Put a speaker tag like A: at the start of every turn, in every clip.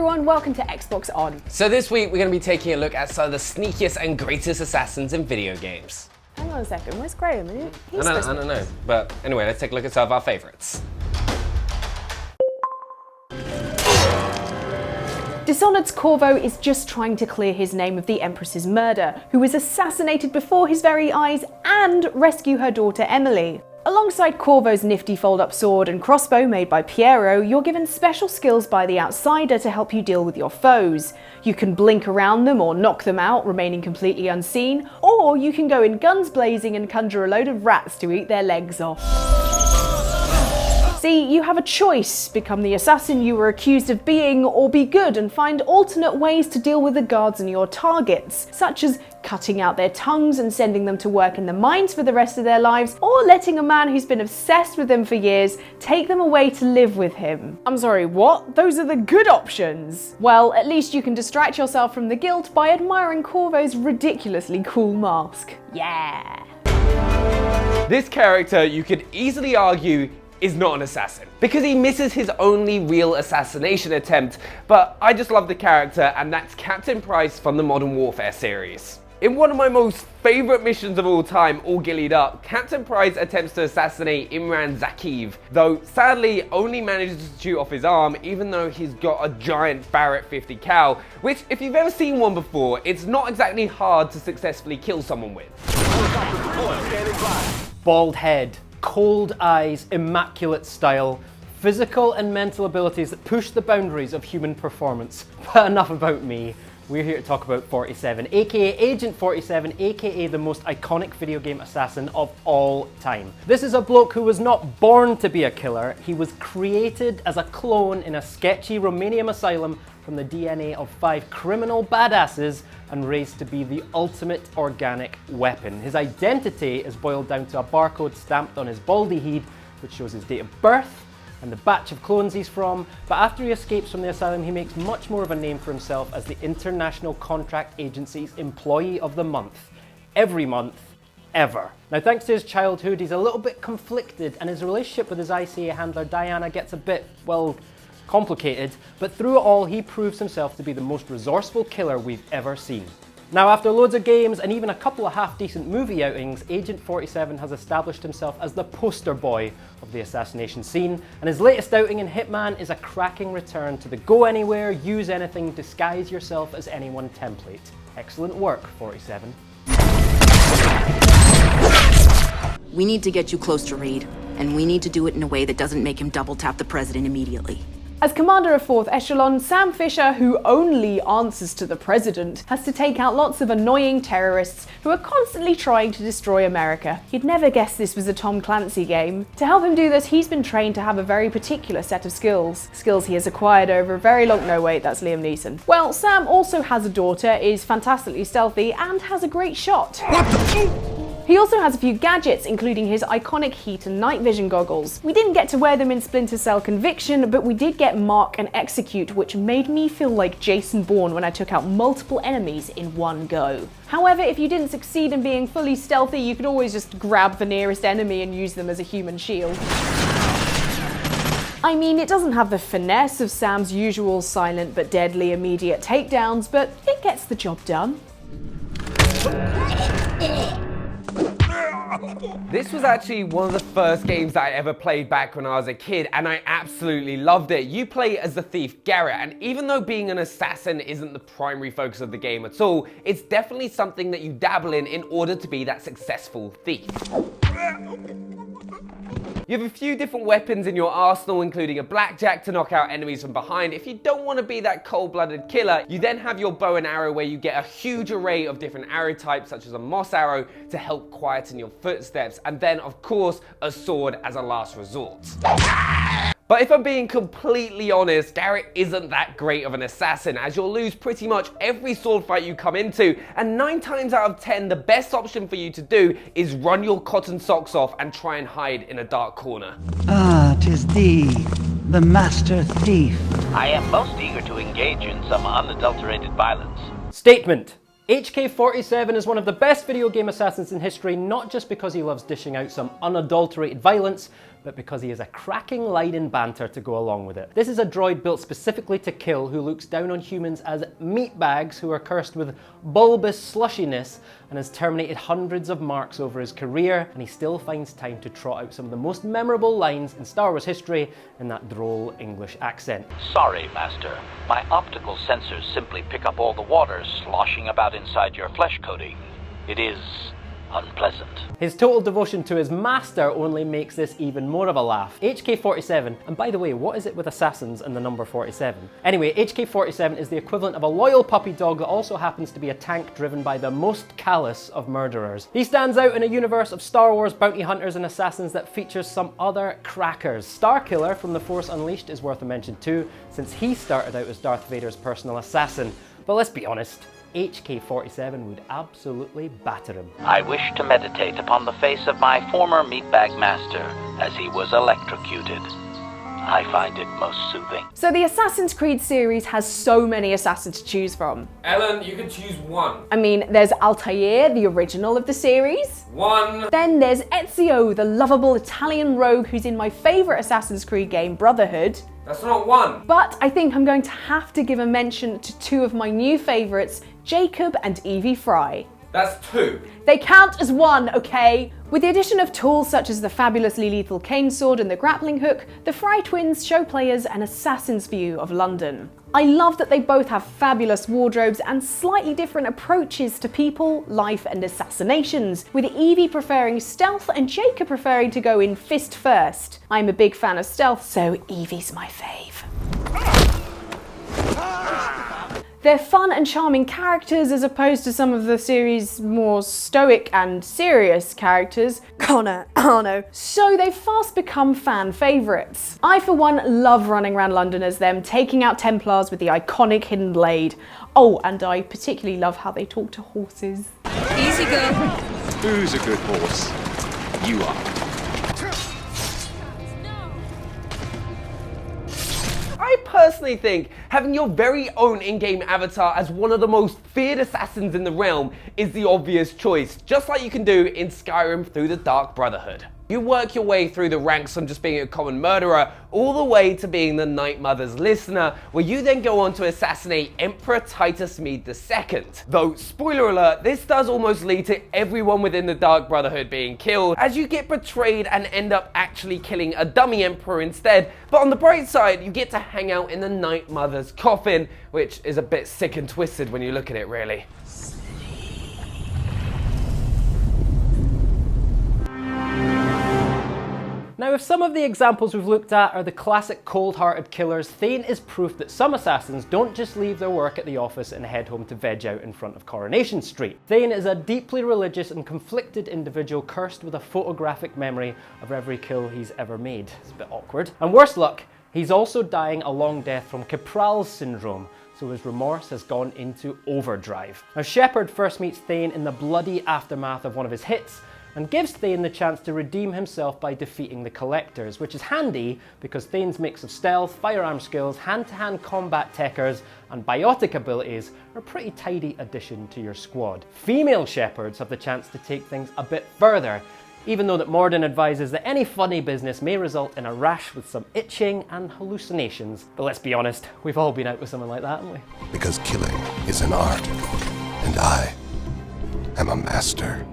A: everyone, welcome to Xbox On.
B: So this week we're going to be taking a look at some of the sneakiest and greatest assassins in video games.
A: Hang on a second, where's Graeme?
B: I don't know, but anyway, let's take a look at some of our favourites.
A: Dishonored's Corvo is just trying to clear his name of the Empress's murder, who was assassinated before his very eyes, and rescue her daughter Emily. Alongside Corvo's nifty fold-up sword and crossbow made by Piero, you're given special skills by the Outsider to help you deal with your foes. You can blink around them or knock them out, remaining completely unseen, or you can go in guns blazing and conjure a load of rats to eat their legs off. See, you have a choice: become the assassin you were accused of being, or be good and find alternate ways to deal with the guards and your targets, such as cutting out their tongues and sending them to work in the mines for the rest of their lives, or letting a man who's been obsessed with them for years take them away to live with him. I'm sorry, what? Those are the good options. Well, at least you can distract yourself from the guilt by admiring Corvo's ridiculously cool mask. Yeah.
B: This character, you could easily argue, is not an assassin, because he misses his only real assassination attempt, but I just love the character, and that's Captain Price from the Modern Warfare series. In one of my most favourite missions of all time, All Gillied Up, Captain Price attempts to assassinate Imran Zakiv, though sadly only manages to shoot off his arm, even though he's got a giant Barrett 50 cal, which, if you've ever seen one before, it's not exactly hard to successfully kill someone with.
C: Bald head, cold eyes, immaculate style, physical and mental abilities that push the boundaries of human performance. But enough about me. We're here to talk about 47, aka Agent 47, aka the most iconic video game assassin of all time. This is a bloke who was not born to be a killer. He was created as a clone in a sketchy Romanian asylum from the DNA of 5 criminal badasses and raised to be the ultimate organic weapon. His identity is boiled down to a barcode stamped on his baldy head, which shows his date of birth and the batch of clones he's from, but after he escapes from the asylum, he makes much more of a name for himself as the International Contract Agency's Employee of the Month. Every month, ever. Now, thanks to his childhood, he's a little bit conflicted, and his relationship with his ICA handler Diana gets a bit, well, complicated, but through it all, he proves himself to be the most resourceful killer we've ever seen. Now, after loads of games and even a couple of half-decent movie outings, Agent 47 has established himself as the poster boy of the assassination scene, and his latest outing in Hitman is a cracking return to the go anywhere, use anything, disguise yourself as anyone template. Excellent work, 47.
D: We need to get you close to Reed, and we need to do it in a way that doesn't make him double tap the president immediately.
A: As commander of 4th Echelon, Sam Fisher, who only answers to the president, has to take out lots of annoying terrorists who are constantly trying to destroy America. You'd never guess this was a Tom Clancy game. To help him do this, he's been trained to have a very particular set of skills. Skills he has acquired over a very long— no wait, that's Liam Neeson. Well, Sam also has a daughter, is fantastically stealthy, and has a great shot. What the— He also has a few gadgets, including his iconic heat and night vision goggles. We didn't get to wear them in Splinter Cell Conviction, but we did get Mark and Execute, which made me feel like Jason Bourne when I took out multiple enemies in one go. However, if you didn't succeed in being fully stealthy, you could always just grab the nearest enemy and use them as a human shield. I mean, it doesn't have the finesse of Sam's usual silent but deadly immediate takedowns, but it gets the job done.
B: This was actually one of the first games that I ever played back when I was a kid, and I absolutely loved it. You play as the thief Garrett, and even though being an assassin isn't the primary focus of the game at all, it's definitely something that you dabble in order to be that successful thief. You have a few different weapons in your arsenal, including a blackjack to knock out enemies from behind. If you don't want to be that cold-blooded killer, you then have your bow and arrow, where you get a huge array of different arrow types, such as a moss arrow, to help quieten your footsteps, and then, of course, a sword as a last resort. But if I'm being completely honest, Garrett isn't that great of an assassin, as you'll lose pretty much every sword fight you come into, and 9 times out of 10, the best option for you to do is run your cotton socks off and try and hide in a dark corner.
E: Ah, 'tis thee, the master thief.
F: I am most eager to engage in some unadulterated violence.
C: Statement. HK47 is one of the best video game assassins in history, not just because he loves dishing out some unadulterated violence, but because he has a cracking line in banter to go along with it. This is a droid built specifically to kill, who looks down on humans as meatbags who are cursed with bulbous slushiness, and has terminated hundreds of marks over his career, and he still finds time to trot out some of the most memorable lines in Star Wars history in that droll English accent.
F: Sorry, Master. My optical sensors simply pick up all the water sloshing about inside your flesh coating. It is unpleasant.
C: His total devotion to his master only makes this even more of a laugh. HK-47, and by the way, what is it with assassins and the number 47? Anyway, HK-47 is the equivalent of a loyal puppy dog that also happens to be a tank driven by the most callous of murderers. He stands out in a universe of Star Wars bounty hunters and assassins that features some other crackers. Starkiller from The Force Unleashed is worth a mention too, since he started out as Darth Vader's personal assassin. But let's be honest, HK-47 would absolutely batter him.
F: I wish to meditate upon the face of my former meatbag master as he was electrocuted. I find it most soothing.
A: So the Assassin's Creed series has so many assassins to choose from.
B: Ellen, you can choose one.
A: I mean, there's Altair, the original of the series.
B: One.
A: Then there's Ezio, the lovable Italian rogue who's in my favourite Assassin's Creed game, Brotherhood.
B: That's not one.
A: But I think I'm going to have to give a mention to two of my new favourites, Jacob and Evie Fry.
B: That's two.
A: They count as one, okay? With the addition of tools such as the fabulously lethal cane sword and the grappling hook, the Fry twins show players an assassin's view of London. I love that they both have fabulous wardrobes and slightly different approaches to people, life and assassinations, with Evie preferring stealth and Jacob preferring to go in fist first. I'm a big fan of stealth, so Evie's my fave. They're fun and charming characters as opposed to some of the series' more stoic and serious characters. Connor, Arno. So they've fast become fan favourites. I for one love running around London as them, taking out Templars with the iconic hidden blade. Oh, and I particularly love how they talk to horses.
G: Easy go.
H: Who's a good horse? You are.
B: I personally think having your very own in-game avatar as one of the most feared assassins in the realm is the obvious choice, just like you can do in Skyrim through the Dark Brotherhood. You work your way through the ranks from just being a common murderer all the way to being the Night Mother's listener, where you then go on to assassinate Emperor Titus Mede II. Though, spoiler alert, this does almost lead to everyone within the Dark Brotherhood being killed, as you get betrayed and end up actually killing a dummy emperor instead. But on the bright side, you get to hang out in the Night Mother's coffin, which is a bit sick and twisted when you look at it, really.
C: Now, if some of the examples we've looked at are the classic cold-hearted killers, Thane is proof that some assassins don't just leave their work at the office and head home to veg out in front of Coronation Street. Thane is a deeply religious and conflicted individual cursed with a photographic memory of every kill he's ever made. It's a bit awkward. And worse luck, he's also dying a long death from Capral's syndrome, so his remorse has gone into overdrive. Now, Shepard first meets Thane in the bloody aftermath of one of his hits, and gives Thane the chance to redeem himself by defeating the Collectors, which is handy because Thane's mix of stealth, firearm skills, hand-to-hand combat techers, and biotic abilities are a pretty tidy addition to your squad. Female Shepards have the chance to take things a bit further, even though that Morden advises that any funny business may result in a rash with some itching and hallucinations. But let's be honest, we've all been out with someone like that, haven't we?
I: Because killing is an art, and I am a master.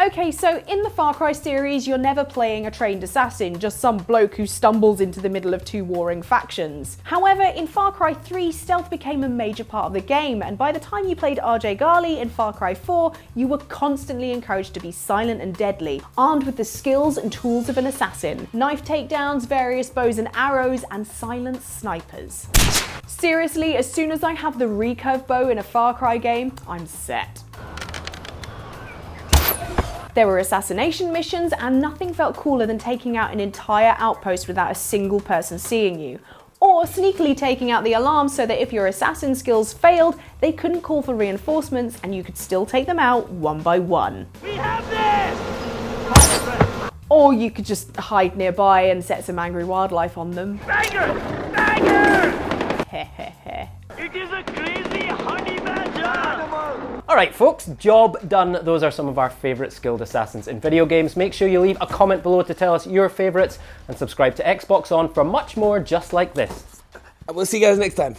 A: Okay, so in the Far Cry series, you're never playing a trained assassin, just some bloke who stumbles into the middle of two warring factions. However, in Far Cry 3, stealth became a major part of the game, and by the time you played RJ Ghali in Far Cry 4, you were constantly encouraged to be silent and deadly, armed with the skills and tools of an assassin. Knife takedowns, various bows and arrows, and silent snipers. Seriously, as soon as I have the recurve bow in a Far Cry game, I'm set. There were assassination missions, and nothing felt cooler than taking out an entire outpost without a single person seeing you. Or sneakily taking out the alarm so that if your assassin skills failed, they couldn't call for reinforcements and you could still take them out one by one.
G: We have this!
A: Or you could just hide nearby and set some angry wildlife on them.
G: Banger! Banger!
A: Hehehe.
G: It is a crazy honey badger!
C: Alright folks, job done. Those are some of our favourite skilled assassins in video games. Make sure you leave a comment below to tell us your favourites and subscribe to Xbox On for much more just like this.
B: And we'll see you guys next time.